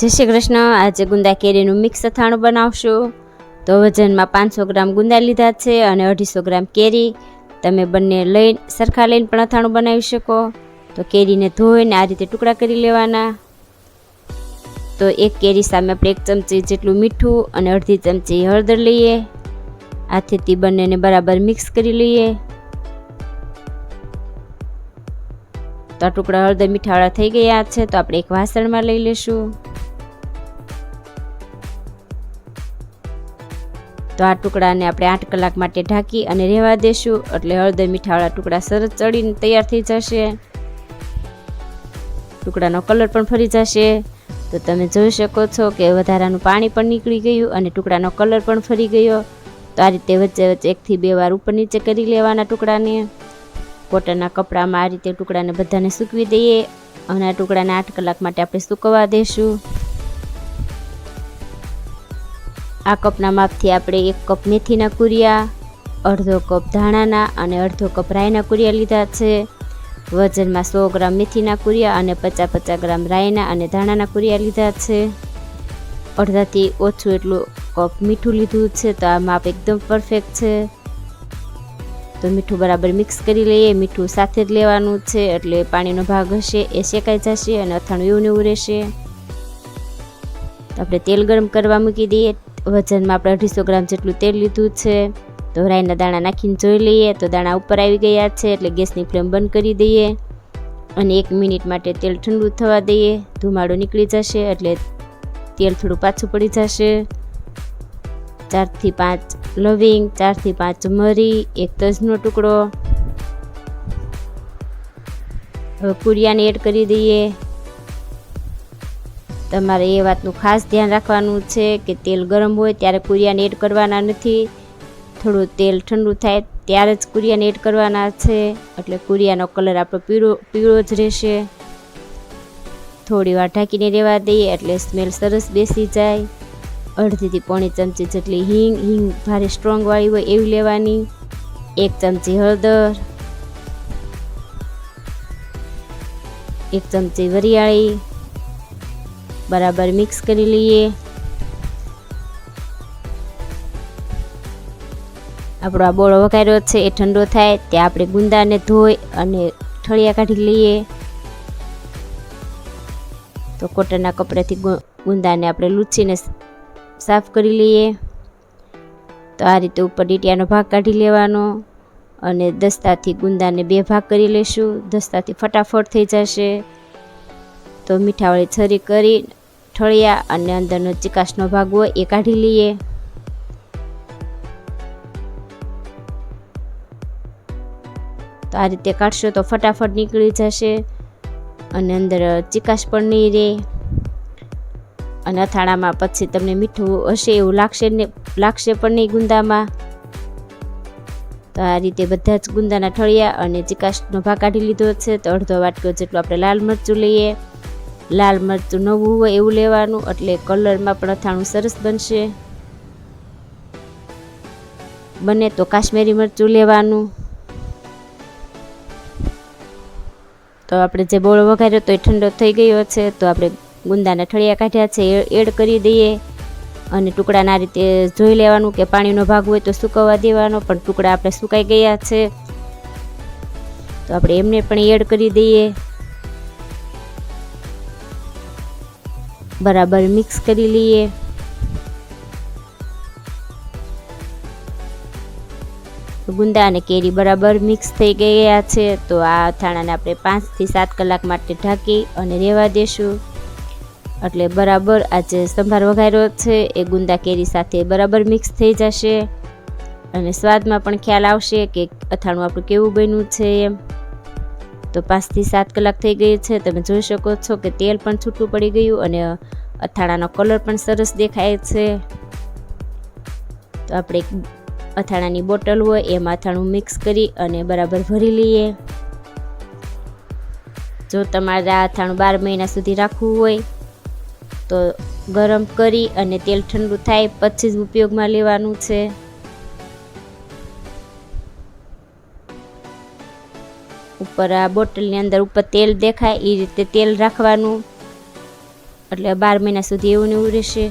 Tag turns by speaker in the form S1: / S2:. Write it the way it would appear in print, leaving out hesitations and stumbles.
S1: જય શ્રી કૃષ્ણ। આજે ગુંદા કેરીનું મિક્સ અથાણું બનાવશું। તો વજનમાં 500 ગ્રામ ગુંદા લીધા છે અને 250 ગ્રામ કેરી। તમે બંને લઈને સરખા લઈને પણ અથાણું બનાવી શકો। તો કેરીને ધોઈને આ રીતે ટુકડા કરી લેવાના। તો એક કેરી સામે આપણે 1 ચમચી જેટલું મીઠું અને અડધી ચમચી હળદર લઈએ। હાથેથી બંનેને બરાબર મિક્સ કરી લઈએ। તો આ ટુકડા હળદર મીઠાવાળા થઈ ગયા છે, તો આપણે એક વાસણમાં લઈ લેશું। તો આ ટુકડાને આપણે 8 કલાક માટે ઢાંકી અને રહેવા દેશું, એટલે હળદર મીઠાવાળા ટુકડા સરસ ચડીને તૈયાર થઈ જશે। ટુકડાનો કલર પણ ફરી જશે। તો તમે જોઈ શકો છો કે વધારાનું પાણી પણ નીકળી ગયું અને ટુકડાનો કલર પણ ફરી ગયો। તો આ રીતે વચ્ચે વચ્ચે 1 થી 2 વાર ઉપર નીચે કરી લેવાના ટુકડાને। કોટનના કપડામાં આ રીતે ટુકડાને બધાને સૂકવી દઈએ અને આ ટુકડાને 8 કલાક માટે આપણે સૂકવવા દેશું। આ કપના માપથી આપણે 1 કપ મેથીના કુરિયા, અડધો કપ ધાણાના અને અડધો કપ રાઈના કુરિયા લીધા છે। વજનમાં 100 ગ્રામ મેથીના કુરિયા અને 50 ગ્રામ રાઈના અને ધાણાના કુરિયા લીધા છે। અડધાથી ઓછું એટલું કપ મીઠું લીધું છે। તો આ માપ એકદમ પરફેક્ટ છે। તો મીઠું બરાબર મિક્સ કરી લઈએ। મીઠું સાથે જ લેવાનું છે, એટલે પાણીનો ભાગ હશે એ શેકાઈ જશે અને અથાણું એવું ને એવું રહેશે। તો આપણે તેલ ગરમ કરવા મૂકી દઈએ। વજનમાં આપણે 250 ગ્રામ જેટલું તેલ લીધું છે। તો રાઈના દાણા નાખીને જોઈ લઈએ। તો દાણા ઉપર આવી ગયા છે, એટલે ગેસની ફ્લેમ બંધ કરી દઈએ અને 1 મિનિટ માટે તેલ ઠંડુ થવા દઈએ। ધુમાડો નીકળી જશે એટલે તેલ થોડું પાછું પડી જશે। 4 થી 5 લવિંગ, 4 થી 5 મરી, 1 તજનો ટુકડો। હવે કુરિયાને એડ કરી દઈએ। તમારે એ વાતનું ખાસ ધ્યાન રાખવાનું છે કે તેલ ગરમ હોય ત્યારે કુરિયાને એડ કરવાના નથી। થોડું તેલ ઠંડુ થાય ત્યારે જ કુરિયાને એડ કરવાના છે, એટલે કુરિયાનો કલર આપણો પીળો જ રહેશે। થોડી વાર ઢાંકીને રહેવા દઈએ એટલે સ્મેલ સરસ બેસી જાય। અડધીથી પોણી ચમચી જેટલી હિંગ ભારે સ્ટ્રોંગ વાળી હોય એવી લેવાની। 1 ચમચી હળદર, 1 ચમચી વરિયાળી, બરાબર મિક્સ કરી લઈએ। આપણો આ બોળો વઘાર્યો છે એ ઠંડો થાય ત્યાં આપણે ગુંદાને ધોઈ અને ઠળિયા કાઢી લઈએ। તો કોટનના કપડાથી ગુંદાને આપણે લૂછીને સાફ કરી લઈએ। તો આ રીતે ઉપર ડીટિયાનો ભાગ કાઢી લેવાનો અને દસ્તાથી ગુંદાને 2 ભાગ કરી લેશું। દસ્તાથી ફટાફટ થઈ જશે। તો મીઠાવાળી છરી કરી ઠળિયા અને અંદરનો ચિકાસનો ભાગ હોય એ કાઢી લઈએ। તો આ રીતે કાઢશો તો ફટાફટ નીકળી જશે અને અંદર ચિકાસ પણ નહીં રહે અને અથાણામાં પછી તમને મીઠું હશે એવું લાગશે પણ નહીં ગુંદામાં। તો આ રીતે બધા જ ગુંદાના ઠળિયા અને ચિકાસનો ભાગ કાઢી લીધો છે। તો અડધો વાટકો જેટલું આપણે લાલ મરચું લઈએ। લાલ મરચું નવું હોય એવું લેવાનું, એટલે કલરમાં પણ અથાણું સરસ બનશે। બને તો કાશ્મીરી મરચું લેવાનું। તો આપણે જે બોળો વઘાર્યો તો એ ઠંડો થઈ ગયો છે। તો આપણે ગુંદાના ઠળિયા કાઢ્યા છે એ એડ કરી દઈએ અને ટુકડાના આ રીતે જોઈ લેવાનું કે પાણીનો ભાગ હોય તો સૂકવવા દેવાનો, પણ ટુકડા આપણે સુકાઈ ગયા છે તો આપણે એમને પણ એડ કરી દઈએ। બરાબર મિક્સ કરી લઈએ। ગુંદા અને કેરી બરાબર મિક્સ થઈ ગયા છે। તો આ અથાણાને આપણે 5 થી 7 કલાક માટે ઢાંકી અને રહેવા દેશું, એટલે બરાબર આ જે સંભાર વઘાર્યો છે એ ગુંદા કેરી સાથે બરાબર મિક્સ થઈ જશે અને સ્વાદમાં પણ ખ્યાલ આવશે કે અથાણું આપણું કેવું બન્યું છે એમ। તો 5 થી 7 કલાક થઈ ગઈ છે। તમે જોઈ શકો છો કે તેલ પણ છૂટું પડી ગયું અને અથાણાનો કલર પણ સરસ દેખાય છે। તો આપણે અથાણાની બોટલ હોય એમાં અથાણું મિક્સ કરી અને બરાબર ભરી લઈએ। જો તમારે આ અથાણું 12 મહિના સુધી રાખવું હોય તો ગરમ કરી અને તેલ ઠંડુ થાય પછી જ ઉપયોગમાં લેવાનું છે। ઉપર આ બોટલની અંદર ઉપર તેલ દેખાય એ રીતે તેલ રાખવાનું એટલે 12 મહિના સુધી એવું ને એવું રહેશે.